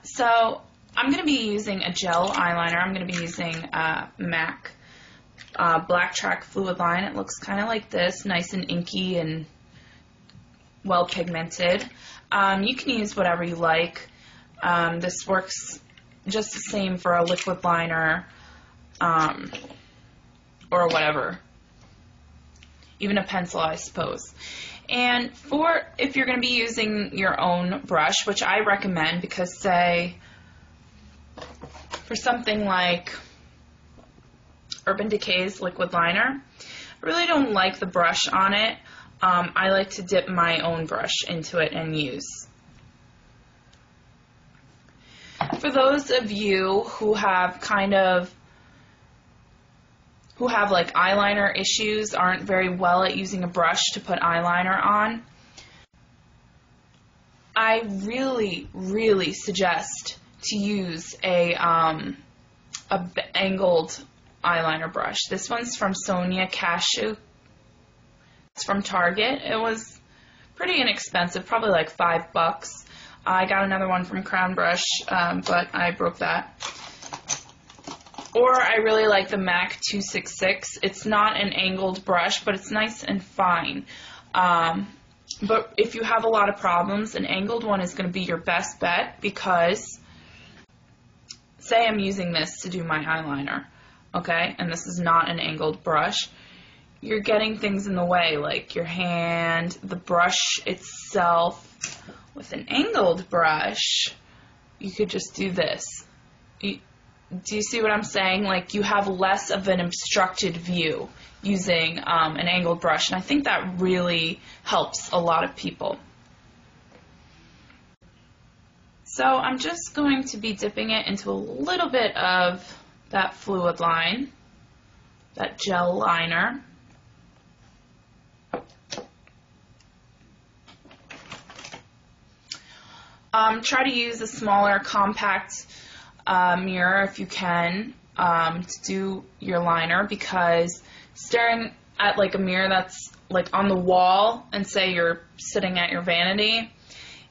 So I'm going to be using a gel eyeliner. I'm going to be using MAC Black Track Fluid Line. It looks kind of like this, nice and inky and well pigmented. You can use whatever you like. This works just the same for a liquid liner or whatever, even a pencil, I suppose. And if you're going to be using your own brush, which I recommend, because say for something like Urban Decay's liquid liner, I really don't like the brush on it. I like to dip my own brush into it and use. For those of you who have like eyeliner issues, aren't very well at using a brush to put eyeliner on, I really suggest to use a angled eyeliner brush. This one's from Sonia Cashew. It's from Target. It was pretty inexpensive, probably like $5. I got another one from Crown Brush, but I broke that. Or I really like the MAC 266. It's not an angled brush, but it's nice and fine. But if you have a lot of problems, an angled one is going to be your best bet, because say I'm using this to do my eyeliner, okay, and this is not an angled brush, you're getting things in the way, like your hand, the brush itself. With an angled brush, you could just do this. Do you see what I'm saying? Like, you have less of an obstructed view using an angled brush, and I think that really helps a lot of people. So I'm just going to be dipping it into a little bit of that fluid line, that gel liner. Try to use a smaller, compact mirror if you can to do your liner, because staring at like a mirror that's like on the wall, and say you're sitting at your vanity,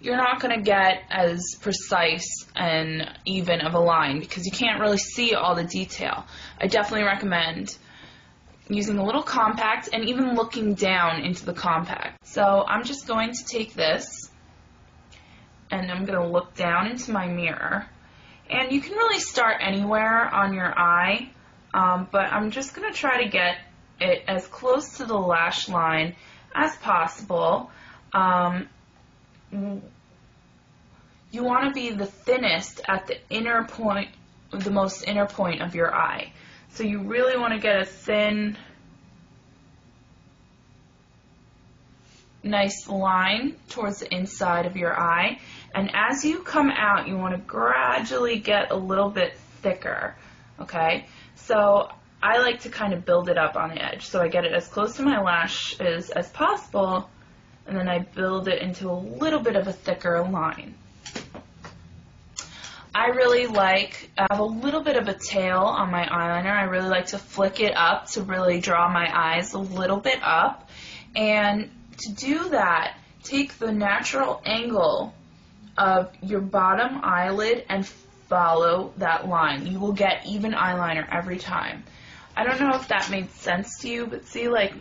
you're not going to get as precise and even of a line, because you can't really see all the detail. I definitely recommend using a little compact and even looking down into the compact. So I'm just going to take this and I'm going to look down into my mirror. And you can really start anywhere on your eye, but I'm just going to try to get it as close to the lash line as possible. You want to be the thinnest at the inner point, the most inner point of your eye. So you really want to get a thin, nice line towards the inside of your eye, and as you come out you want to gradually get a little bit thicker, okay? So I like to kind of build it up on the edge, so I get it as close to my lashes as possible, and then I build it into a little bit of a thicker line. I really like, I have a little bit of a tail on my eyeliner. I really like to flick it up to really draw my eyes a little bit up, and to do that, take the natural angle of your bottom eyelid and follow that line. You will get even eyeliner every time. I don't know if that made sense to you, but see, like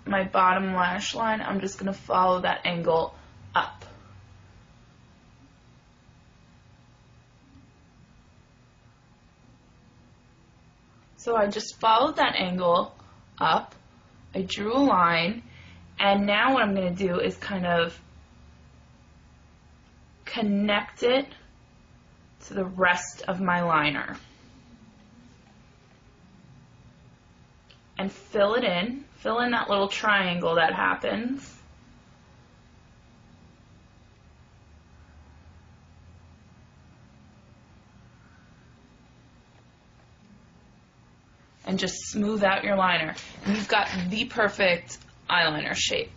my bottom lash line, I'm just going to follow that angle up. So I just followed that angle up, I drew a line, and now what I'm going to do is kind of connect it to the rest of my liner. And fill in that little triangle that happens. And just smooth out your liner. And you've got the perfect eyeliner shape.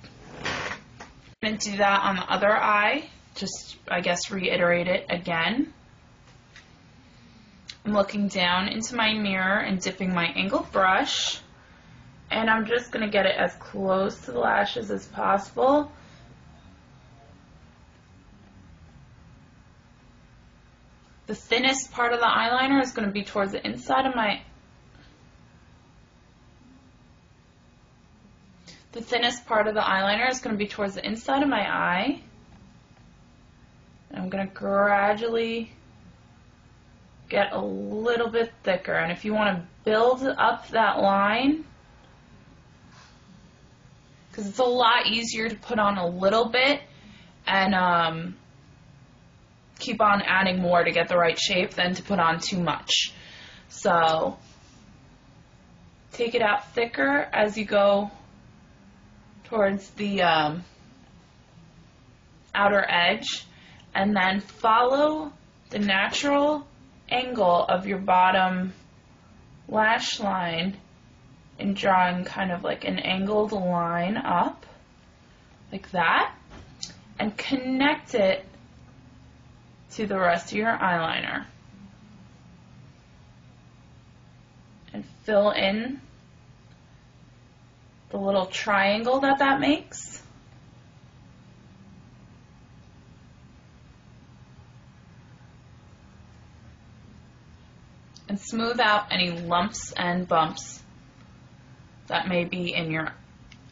I'm going to do that on the other eye. Just, I guess, reiterate it again. I'm looking down into my mirror and dipping my angled brush. And I'm just going to get it as close to the lashes as possible. The thinnest part of the eyeliner is going to be towards the inside of my eye. And I'm going to gradually get a little bit thicker. And if you want to build up that line, because it's a lot easier to put on a little bit and keep on adding more to get the right shape than to put on too much. So take it out thicker as you go towards the outer edge, and then follow the natural angle of your bottom lash line in drawing kind of like an angled line up like that, and connect it to the rest of your eyeliner and fill in the little triangle that makes. And smooth out any lumps and bumps that may be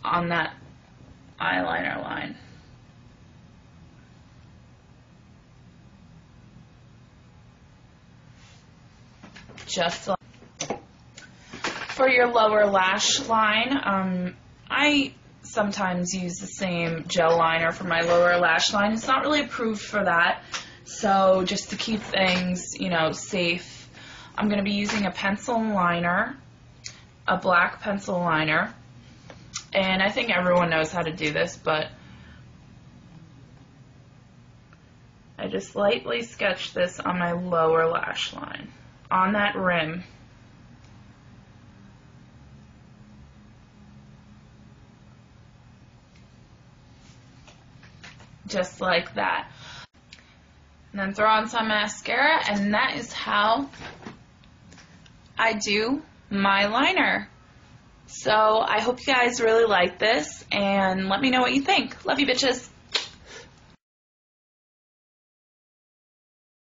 on that eyeliner line. Just like for your lower lash line, I sometimes use the same gel liner for my lower lash line. It's not really approved for that, so just to keep things, safe, I'm going to be using a pencil liner, a black pencil liner, and I think everyone knows how to do this, but I just lightly sketch this on my lower lash line, on that rim. Just like that. And then throw on some mascara, and that is how I do my liner. So I hope you guys really like this, and let me know what you think. Love you, bitches.